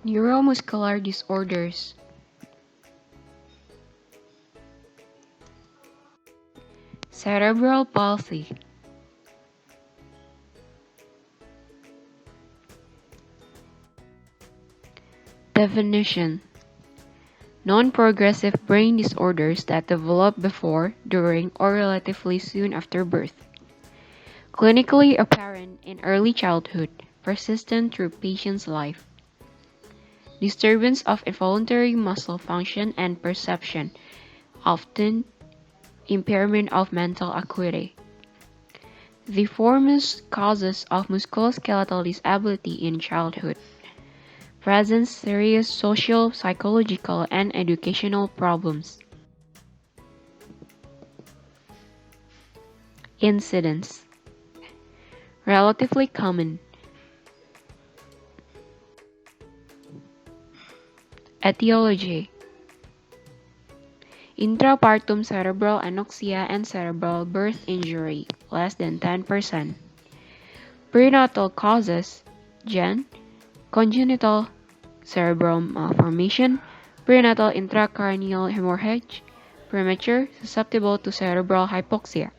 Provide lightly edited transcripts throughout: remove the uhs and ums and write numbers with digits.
Neuromuscular disorders. Cerebral palsy. Definition: non-progressive brain disorders that develop before, during, or relatively soon after birth. Clinically apparent in early childhood, persistent through patient's life. Disturbance of involuntary muscle function and perception, often impairment of mental acuity. The foremost causes of musculoskeletal disability in childhood. Presents serious social, psychological, and educational problems. Incidence: relatively common. Etiology: intrapartum cerebral anoxia and cerebral birth injury, less than 10%. Prenatal causes: gen, congenital cerebral malformation, prenatal intracranial hemorrhage, premature, susceptible to cerebral hypoxia.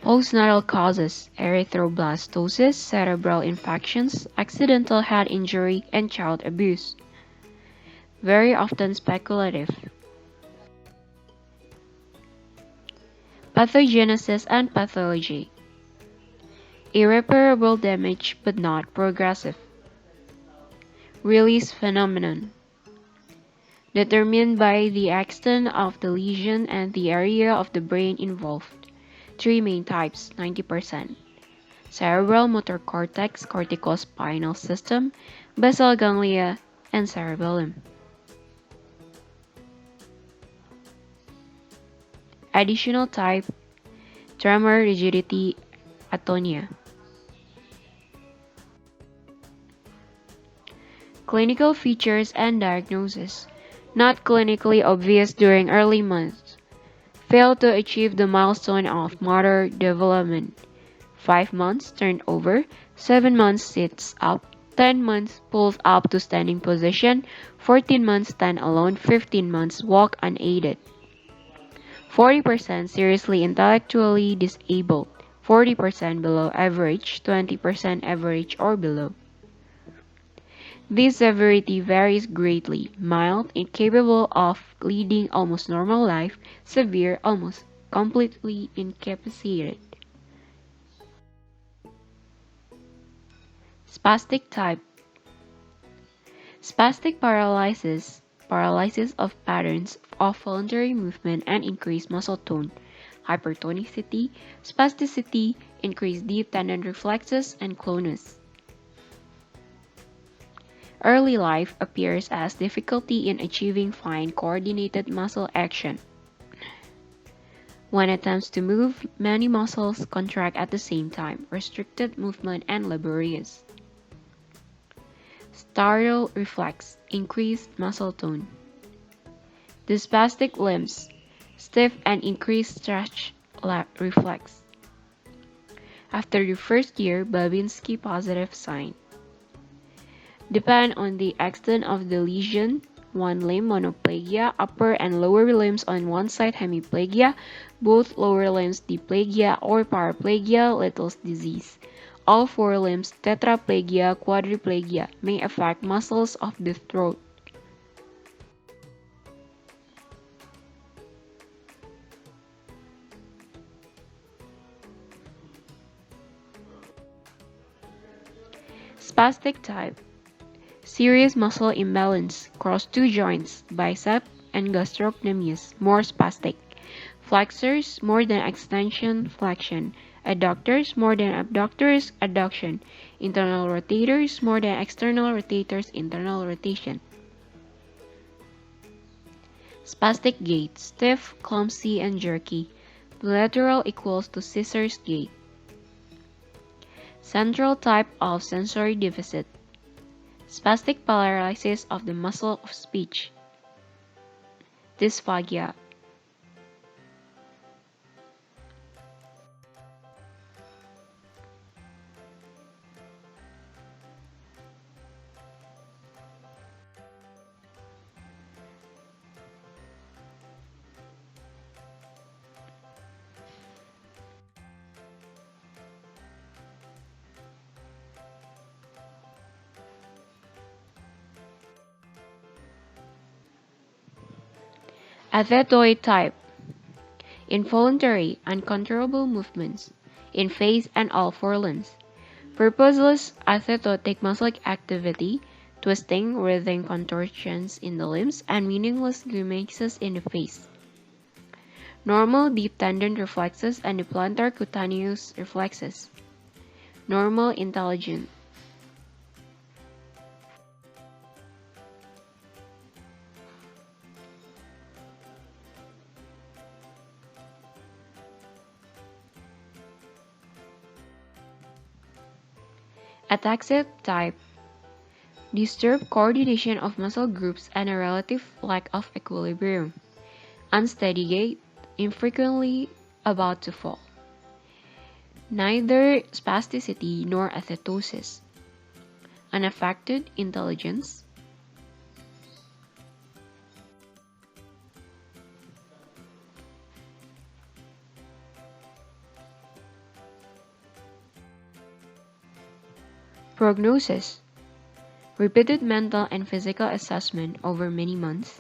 Postnatal causes: erythroblastosis, cerebral infections, accidental head injury, and child abuse. Very often speculative. Pathogenesis and pathology: irreparable damage but not progressive. Release phenomenon: determined by the extent of the lesion and the area of the brain involved. Three main types, 90%. Cerebral motor cortex, corticospinal system, basal ganglia, and cerebellum. Additional type: tremor, rigidity, atonia. Clinical features and diagnosis: not clinically obvious during early months. Failed to achieve the milestone of motor development. 5 months turned over, 7 months sits up, 10 months pulls up to standing position, 14 months stand alone, 15 months walk unaided. 40% seriously intellectually disabled, 40% below average, 20% average or below. This severity varies greatly: mild, incapable of leading almost normal life; severe, almost completely incapacitated. Spastic type: spastic paralysis, paralysis of patterns of voluntary movement and increased muscle tone, hypertonicity, spasticity, increased deep tendon reflexes, and clonus. Early life appears as difficulty in achieving fine coordinated muscle action. When attempts to move, many muscles contract at the same time, restricted movement and laborious. Startle reflex, increased muscle tone. Dysplastic limbs, stiff and increased stretch reflex. After the first year, Babinski positive sign. Depend on the extent of the lesion: one limb monoplegia, upper and lower limbs on one side hemiplegia, both lower limbs diplegia or paraplegia, Little's disease. All four limbs tetraplegia, quadriplegia, may affect muscles of the throat. Spastic type: serious muscle imbalance, cross two joints, bicep and gastrocnemius, more spastic. Flexors more than extension flexion. Adductors more than abductors adduction. Internal rotators more than external rotators internal rotation. Spastic gait: stiff, clumsy, and jerky. Bilateral equals to scissors gait. Central type of sensory deficit: spastic paralysis of the muscle of speech. Dysphagia. Athetoid type: involuntary, uncontrollable movements in face and all four limbs. Purposeless athetotic muscle activity, twisting, writhing contortions in the limbs, and meaningless grimaces in the face. Normal deep tendon reflexes and the plantar cutaneous reflexes. Normal intelligence. Ataxic type: disturbed coordination of muscle groups and a relative lack of equilibrium. Unsteady gait, infrequently about to fall. Neither spasticity nor athetosis. Unaffected intelligence. Prognosis: repeated mental and physical assessment over many months.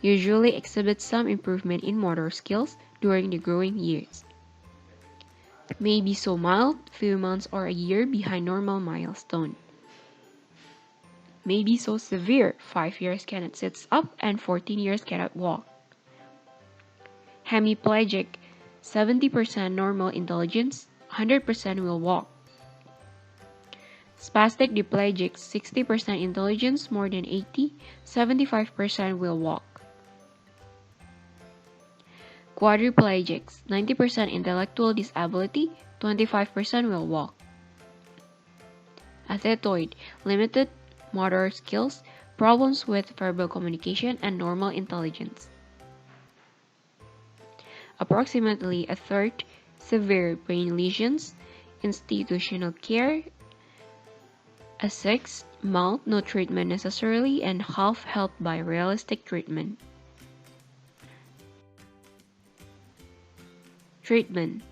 Usually exhibits some improvement in motor skills during the growing years. May be so mild, few months or a year behind normal milestone. May be so severe, 5 years cannot sit up and 14 years cannot walk. Hemiplegic, 70% normal intelligence, 100% will walk. Spastic diplegic, 60% intelligence, more than 80, 75% will walk. Quadriplegics, 90% intellectual disability, 25% will walk. Athetoid, limited motor skills, problems with verbal communication, and normal intelligence. Approximately a third, severe brain lesions, institutional care. A sixth, mild, no treatment necessarily, and half helped by realistic treatment. Treatment: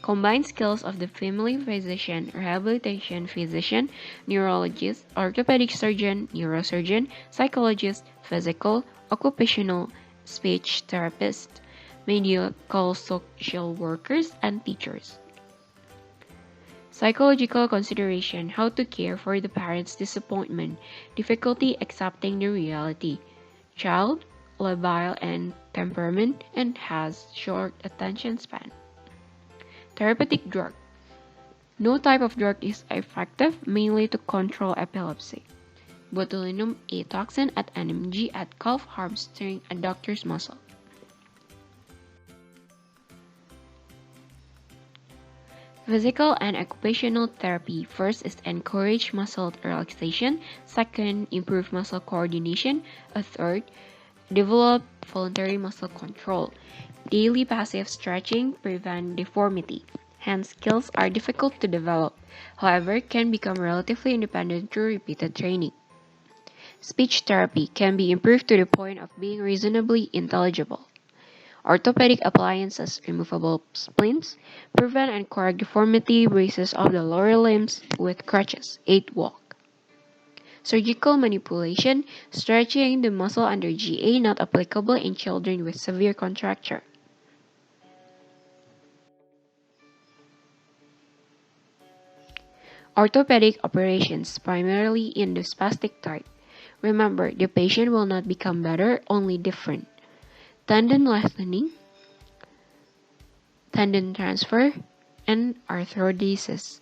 combined skills of the family physician, rehabilitation physician, neurologist, orthopedic surgeon, neurosurgeon, psychologist, physical, occupational, speech therapist, medical social workers, and teachers. Psychological consideration: how to care for the parent's disappointment, difficulty accepting the reality. Child, labile and temperament, and has short attention span. Therapeutic drug: no type of drug is effective, mainly to control epilepsy. Botulinum A toxin at NMG at calf hamstring adductors muscle. Physical and occupational therapy: first is encourage muscle relaxation, second, improve muscle coordination, a third, develop voluntary muscle control. Daily passive stretching prevent deformity. Hence, skills are difficult to develop, however, can become relatively independent through repeated training. Speech therapy can be improved to the point of being reasonably intelligible. Orthopedic appliances, removable splints, prevent and correct deformity, braces of the lower limbs with crutches, aid walk. Surgical manipulation, stretching the muscle under GA, not applicable in children with severe contracture. Orthopedic operations, primarily in the spastic type. Remember, the patient will not become better, only different. Tendon lengthening, tendon transfer, and arthrodesis.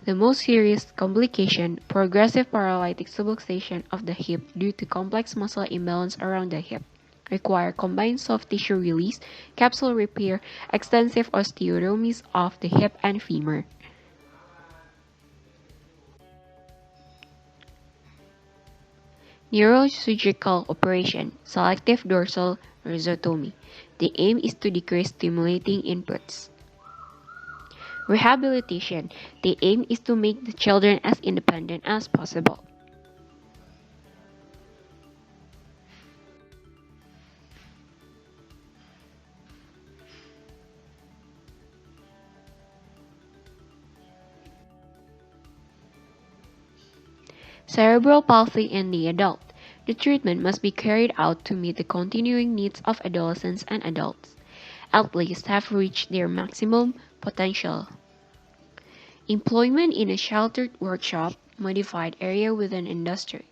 The most serious complication, progressive paralytic subluxation of the hip due to complex muscle imbalance around the hip, require combined soft tissue release, capsule repair, extensive osteotomies of the hip and femur. Neurosurgical operation, selective dorsal rhizotomy. The aim is to decrease stimulating inputs. Rehabilitation. The aim is to make the children as independent as possible. Cerebral palsy in the adult. The treatment must be carried out to meet the continuing needs of adolescents and adults, at least have reached their maximum potential. Employment in a sheltered workshop, modified area within industry,